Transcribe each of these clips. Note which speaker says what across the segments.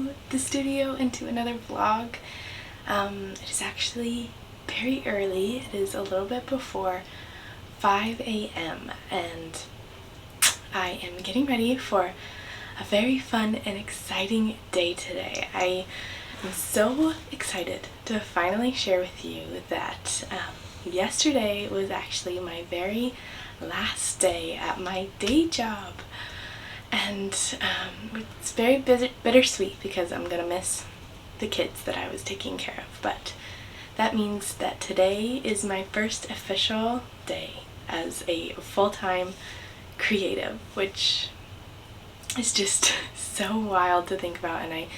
Speaker 1: to the studio and to another vlog. It is actually very early. It is a little bit before 5 a.m. and I am getting ready for a very fun and exciting day today. I am so excited to finally share with you that yesterday was actually my very last day at my day job. And it's very bittersweet because I'm gonna miss the kids that I was taking care of, but that means that today is my first official day as a full-time creative, which is just so wild to think about, and I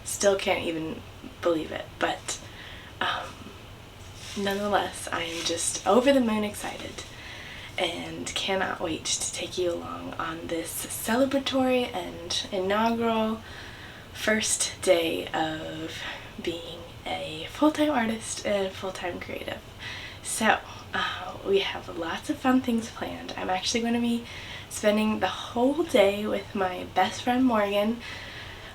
Speaker 1: still can't even believe it. But nonetheless, I am just over the moon excited and cannot wait to take you along on this celebratory and inaugural first day of being a full-time artist and full-time creative. So we have lots of fun things planned. I'm actually going to be spending the whole day with my best friend Morgan.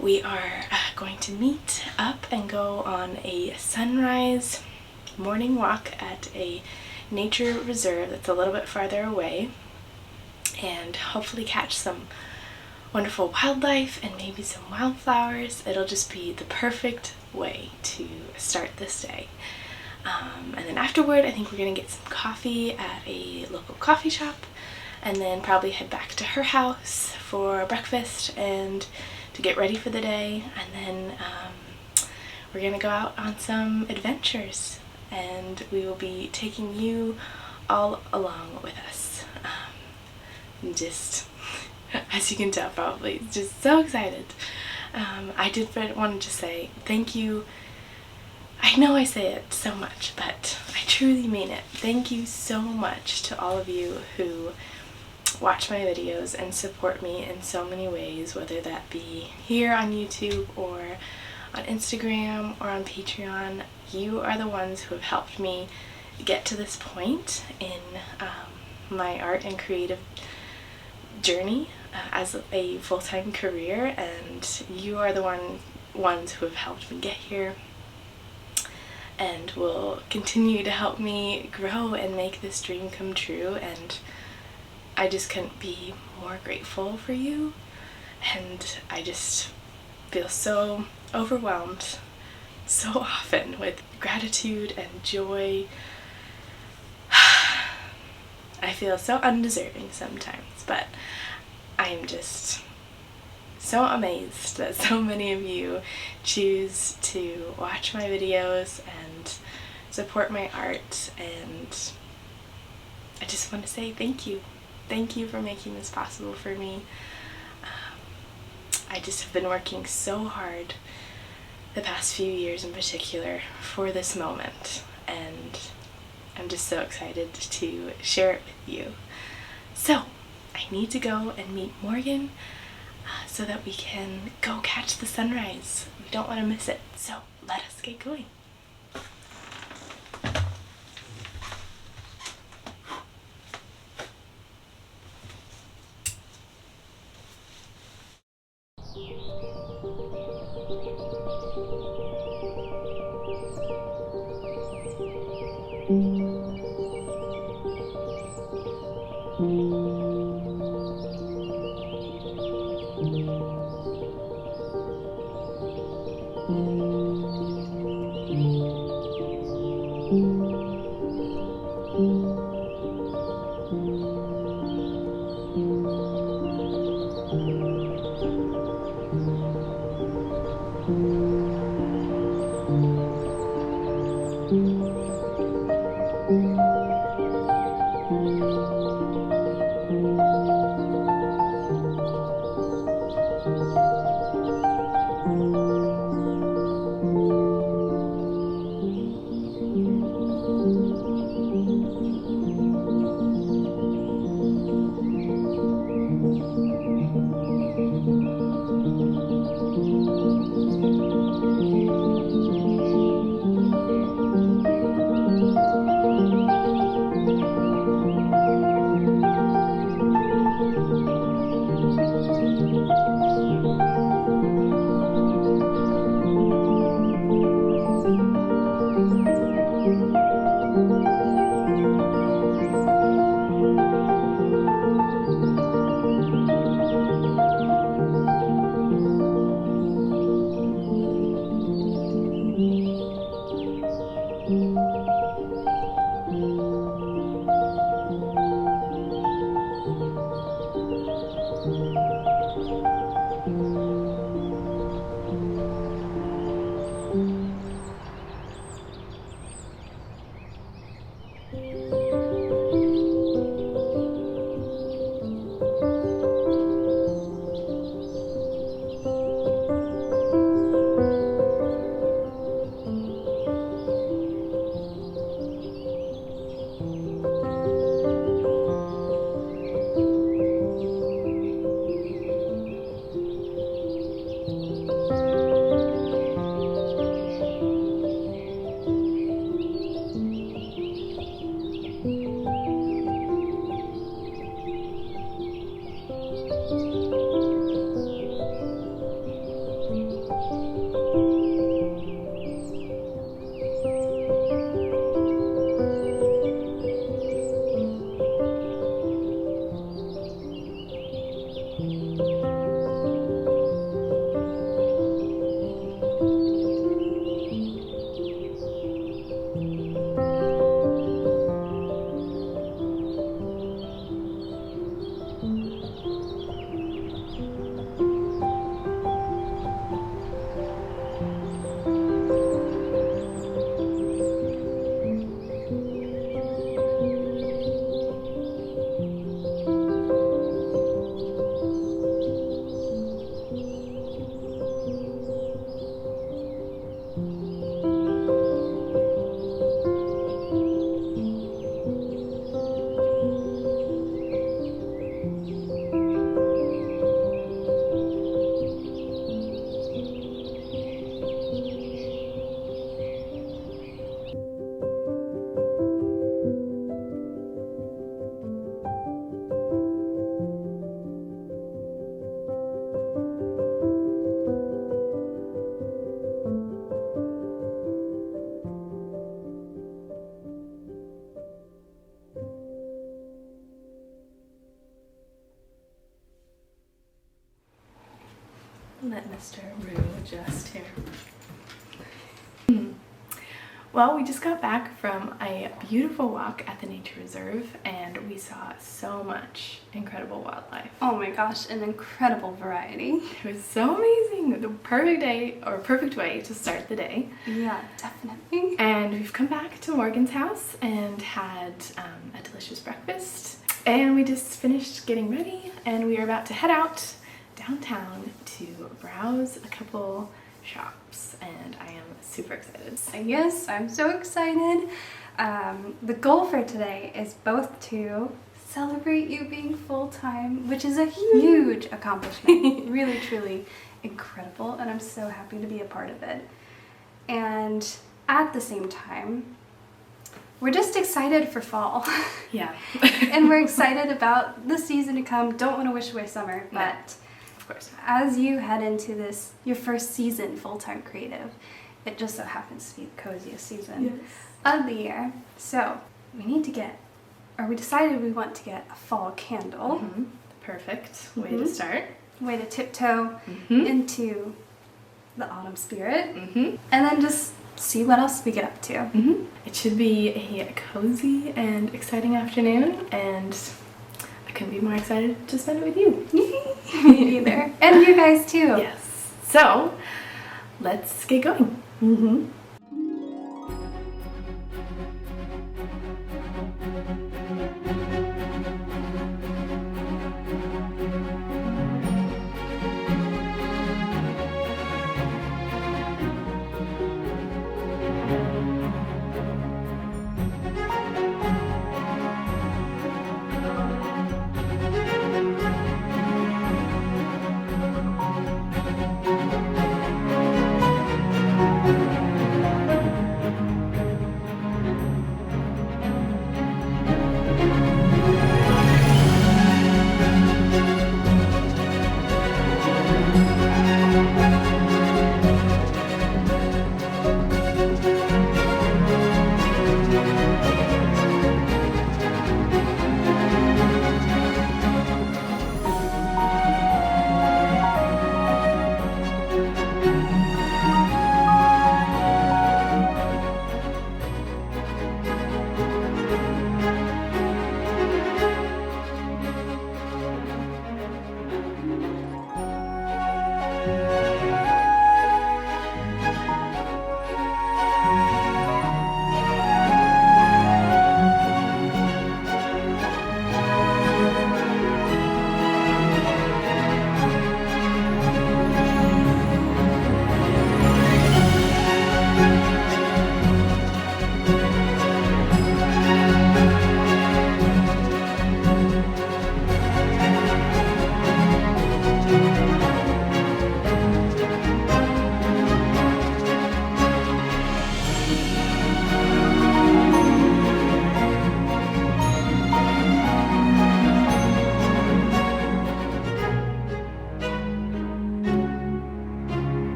Speaker 1: We are going to meet up and go on a sunrise morning walk at a nature reserve that's a little bit farther away, and hopefully catch some wonderful wildlife and maybe some wildflowers. It'll just be the perfect way to start this day. And then afterward, I think we're gonna get some coffee at a local coffee shop, and then probably head back to her house for breakfast and to get ready for the day. And then we're gonna go out on some adventures, and we will be taking you all along with us. Just, as you can tell probably, just so excited. I did want to just say thank you. I know I say it so much, but I truly mean it. Thank you so much to all of you who watch my videos and support me in so many ways, whether that be here on YouTube or on Instagram or on Patreon. You are the ones who have helped me get to this point in my art and creative journey as a full-time career, and you are the ones who have helped me get here and will continue to help me grow and make this dream come true. And I just couldn't be more grateful for you, and I just feel so overwhelmed so often with gratitude and joy. I feel so undeserving sometimes, but I am just so amazed that so many of you choose to watch my videos and support my art, and I just want to say thank you. Thank you for making this possible for me. I just have been working so hard the past few years in particular for this moment, and I'm just so excited to share it with you. So I need to go and meet Morgan so that we can go catch the sunrise. We don't want to miss it, so let us get going. let Mr. Rue adjust here. Well, we just got back from a beautiful walk at the nature reserve and we saw so much incredible wildlife.
Speaker 2: Oh my gosh, an incredible variety.
Speaker 1: It was so amazing. The perfect day, or perfect way to start the day.
Speaker 2: Yeah, definitely.
Speaker 1: And we've come back to Morgan's house and had a delicious breakfast. And we just finished getting ready and we are about to head out downtown to browse a couple shops, and I am super excited.
Speaker 2: Yes, I'm so excited. The goal for today is both to celebrate you being full-time, which is a huge accomplishment. Really, truly incredible, and I'm so happy to be a part of it. And at the same time, we're just excited for fall.
Speaker 1: Yeah.
Speaker 2: And we're excited about the season to come. Don't want to wish away summer, but as you head into this, your first season full-time creative, it just so happens to be the coziest season of the year. So we decided we want to get a fall candle.
Speaker 1: Perfect way to start.
Speaker 2: Way to tiptoe into the autumn spirit. And then just see what else we get up to.
Speaker 1: It should be a cozy and exciting afternoon, and I couldn't be more excited to spend it with you.
Speaker 2: Me either. And you guys too.
Speaker 1: Yes. So, let's get going.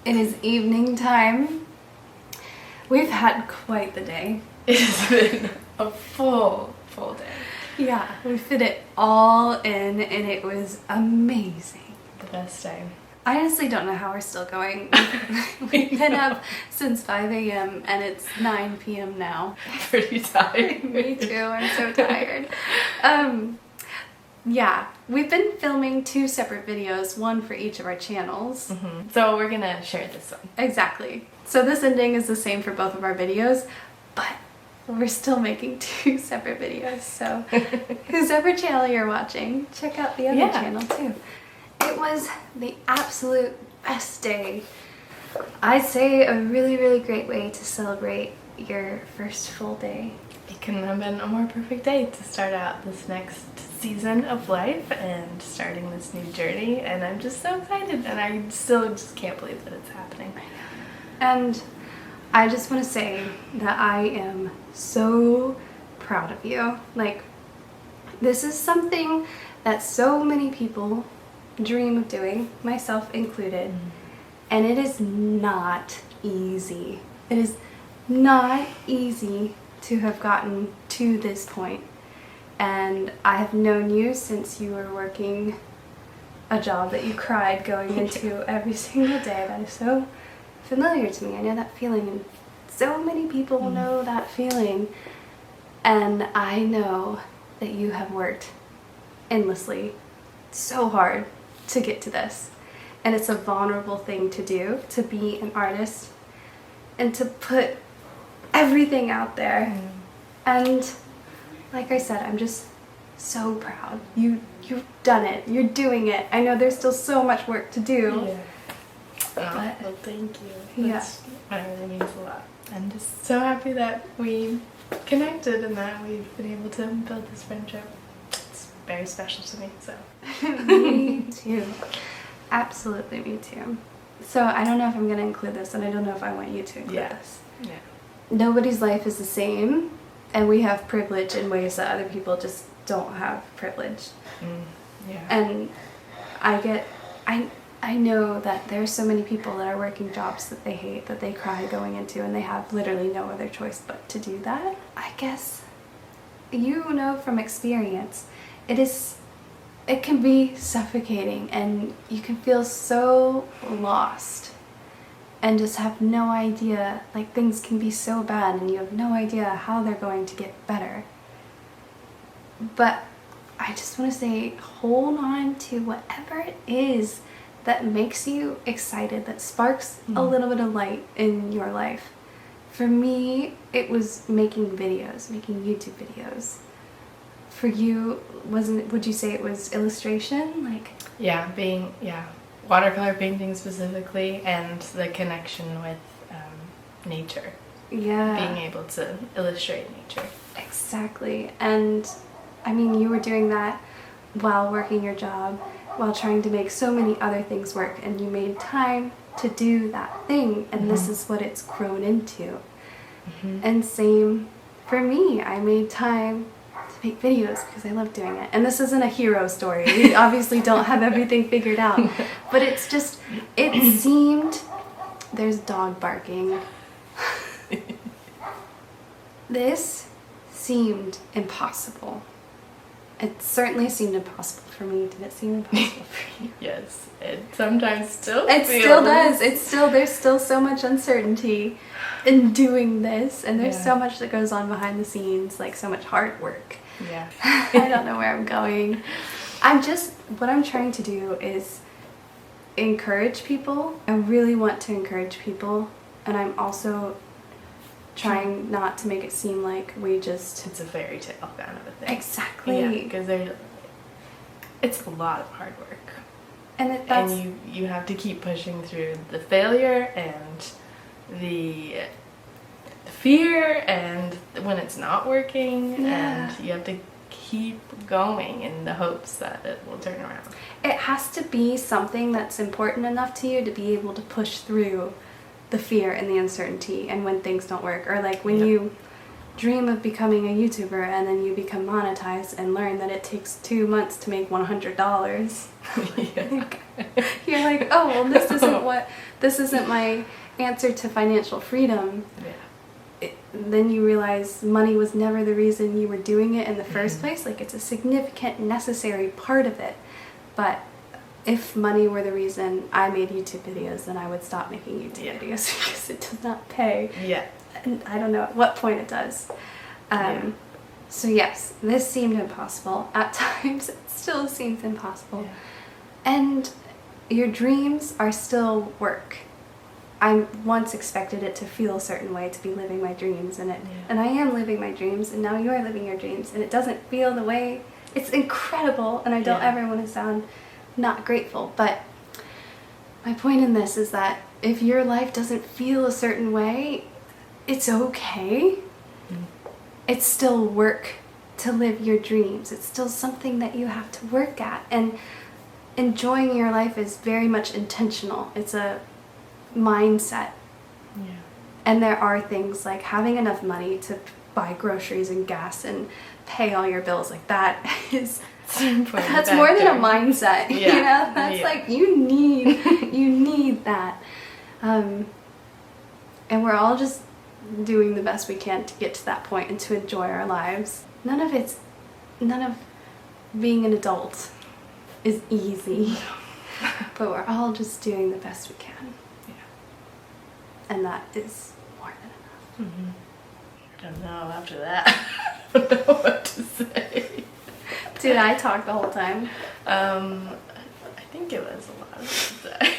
Speaker 2: It is evening time. We've had quite the day.
Speaker 1: It has been a full day.
Speaker 2: Yeah, we fit it all in and it was amazing.
Speaker 1: The best day.
Speaker 2: I honestly don't know how we're still going. We've been up since 5 a.m. and it's 9 p.m. now.
Speaker 1: Pretty tired.
Speaker 2: Me too, I'm so tired. Yeah, we've been filming 2 separate videos, one for each of our channels.
Speaker 1: So we're gonna share this one.
Speaker 2: Exactly. So this ending is the same for both of our videos, but we're still making 2 separate videos. So whosever channel you're watching, check out the other channel too. It was the absolute best day. I'd say a really, really great way to celebrate your first full day.
Speaker 1: It couldn't have been a more perfect day to start out this next season of life and starting this new journey, and I'm just so excited, and I still just can't believe that it's happening.
Speaker 2: And I just want to say that I am so proud of you. Like, this is something that so many people dream of doing, myself included, and it is not easy. It is not easy to have gotten to this point. And I have known you since you were working a job that you cried going into every single day. That is so familiar to me. I know that feeling, and so many people know that feeling. And I know that you have worked endlessly, so hard to get to this. And it's a vulnerable thing to do, to be an artist and to put everything out there. And like I said, I'm just so proud. You've done it. You're doing it. I know there's still so much work to do.
Speaker 1: Yeah.
Speaker 2: But,
Speaker 1: well, thank you. That really means a lot. I'm just so happy that we connected and that we've been able to build this friendship. It's very special to me, so.
Speaker 2: Me too. Absolutely, me too. So I don't know if I'm going to include this, and I don't know if I want you to include this.
Speaker 1: Yeah.
Speaker 2: Nobody's life is the same, and we have privilege in ways that other people just don't have privilege.
Speaker 1: Yeah.
Speaker 2: And I know that there's so many people that are working jobs that they hate, that they cry going into, and they have literally no other choice but to do that. I guess you know from experience, it can be suffocating, and you can feel so lost and just have no idea, like things can be so bad and you have no idea how they're going to get better. But I just want to say, hold on to whatever it is that makes you excited, that sparks a little bit of light in your life. For me, it was making videos, making YouTube videos. For you, would you say it was illustration? Like,
Speaker 1: watercolor painting specifically, and the connection with nature.
Speaker 2: Yeah.
Speaker 1: Being able to illustrate nature.
Speaker 2: Exactly. And I mean, you were doing that while working your job, while trying to make so many other things work, and you made time to do that thing, and this is what it's grown into. And same for me, I made time to make videos because I love doing it. And this isn't a hero story. We obviously don't have everything figured out, but it's just, it seemed, there's dog barking. This seemed impossible. It certainly seemed impossible for me. Did it seem impossible for you?
Speaker 1: Yes, it sometimes still
Speaker 2: It
Speaker 1: feels.
Speaker 2: still does. There's still so much uncertainty in doing this, and there's so much that goes on behind the scenes, like so much hard work.
Speaker 1: Yeah.
Speaker 2: I don't know where I'm going. What I'm trying to do is encourage people. I really want to encourage people, and I'm also trying not to make it seem like it's
Speaker 1: a fairy tale kind of a thing.
Speaker 2: Exactly.
Speaker 1: Yeah, because it's a lot of hard work.
Speaker 2: And
Speaker 1: you have to keep pushing through the failure and the fear and when it's not working, and you have to keep going in the hopes that it will turn around.
Speaker 2: It has to be something that's important enough to you to be able to push through the fear and the uncertainty and when things don't work, or like when you dream of becoming a YouTuber and then you become monetized and learn that it takes 2 months to make $100. You're like, oh, well, this isn't what this isn't my answer to financial freedom, then you realize money was never the reason you were doing it in the first place. Like, it's a significant, necessary part of it. But if money were the reason I made YouTube videos, then I would stop making YouTube videos because it does not pay.
Speaker 1: Yeah.
Speaker 2: And I don't know at what point it does. So yes, this seemed impossible. At times, it still seems impossible.
Speaker 1: Yeah.
Speaker 2: And your dreams are still work. I once expected it to feel a certain way, to be living my dreams, and I am living my dreams, and now you're living your dreams, and it doesn't feel the way. It's incredible, and I don't ever want to sound not grateful, but my point in this is that if your life doesn't feel a certain way, it's okay. It's still work to live your dreams. It's still something that you have to work at, and enjoying your life is very much intentional. It's a mindset. And there are things like having enough money to buy groceries and gas and pay all your bills. Like, that is that's more than a mindset. You know, that's like you need that. And we're all just doing the best we can to get to that point and to enjoy our lives. None of being an adult is easy. But we're all just doing the best we can. And that is more than enough.
Speaker 1: I don't know after that. I don't know what to say.
Speaker 2: Did I talk the whole time?
Speaker 1: I think it was a lot to say.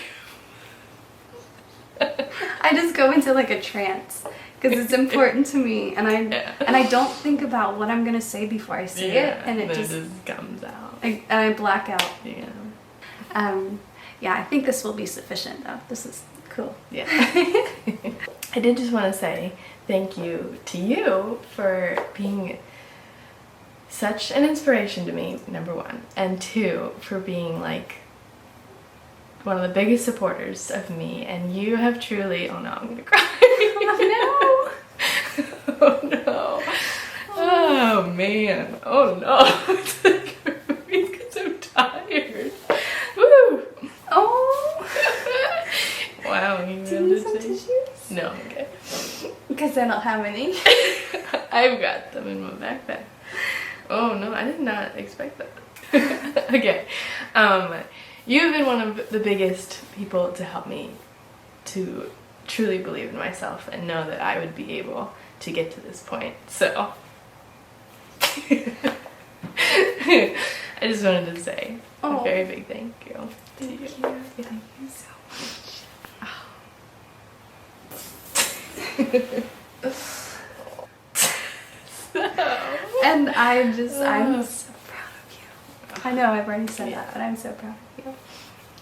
Speaker 2: I just go into like a trance because it's important to me, and I don't think about what I'm gonna say before I say it, and it just
Speaker 1: comes out.
Speaker 2: And I black out.
Speaker 1: Yeah.
Speaker 2: I think this will be sufficient though. This is cool.
Speaker 1: Yeah. I did just want to say thank you to you for being such an inspiration to me, number one, and two, for being like one of the biggest supporters of me, and you have truly, oh no, I'm gonna cry.
Speaker 2: Oh
Speaker 1: no. Oh no. Oh man. Oh no. It's like because I'm tired. Woo.
Speaker 2: Oh.
Speaker 1: Wow, you
Speaker 2: Do you need some tissues?
Speaker 1: No, I'm okay.
Speaker 2: Because I don't have any.
Speaker 1: I've got them in my backpack. Oh no, I did not expect that. Okay. You've been one of the biggest people to help me to truly believe in myself and know that I would be able to get to this point. So I just wanted to say a very big thank you to you.
Speaker 2: Thank you so much. And I'm so proud of you. I know I've already said that, but I'm so proud of you.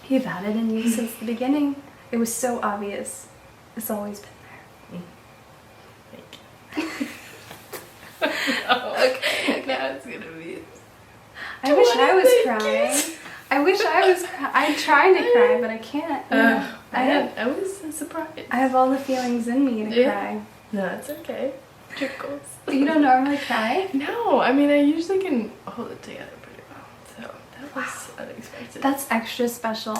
Speaker 2: You've had it in you since the beginning. It was so obvious. It's always been there.
Speaker 1: Thank you. Okay, now it's gonna be.
Speaker 2: I wish I was crying. I wish I was I'm trying to cry, but I can't.
Speaker 1: I was surprised.
Speaker 2: I have all the feelings in me to cry.
Speaker 1: No, it's okay. Trickles.
Speaker 2: You don't normally cry?
Speaker 1: No, I mean, I usually can hold it together pretty well. So that was unexpected.
Speaker 2: That's extra special.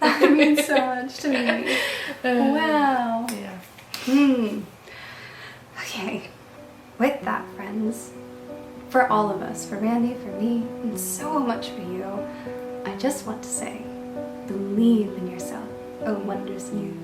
Speaker 2: That means so much to me. Wow.
Speaker 1: Yeah.
Speaker 2: Okay. With that, friends, for all of us, for Randy, for me, and so much for you, I just want to say, believe in yourself. Oh, wonders you.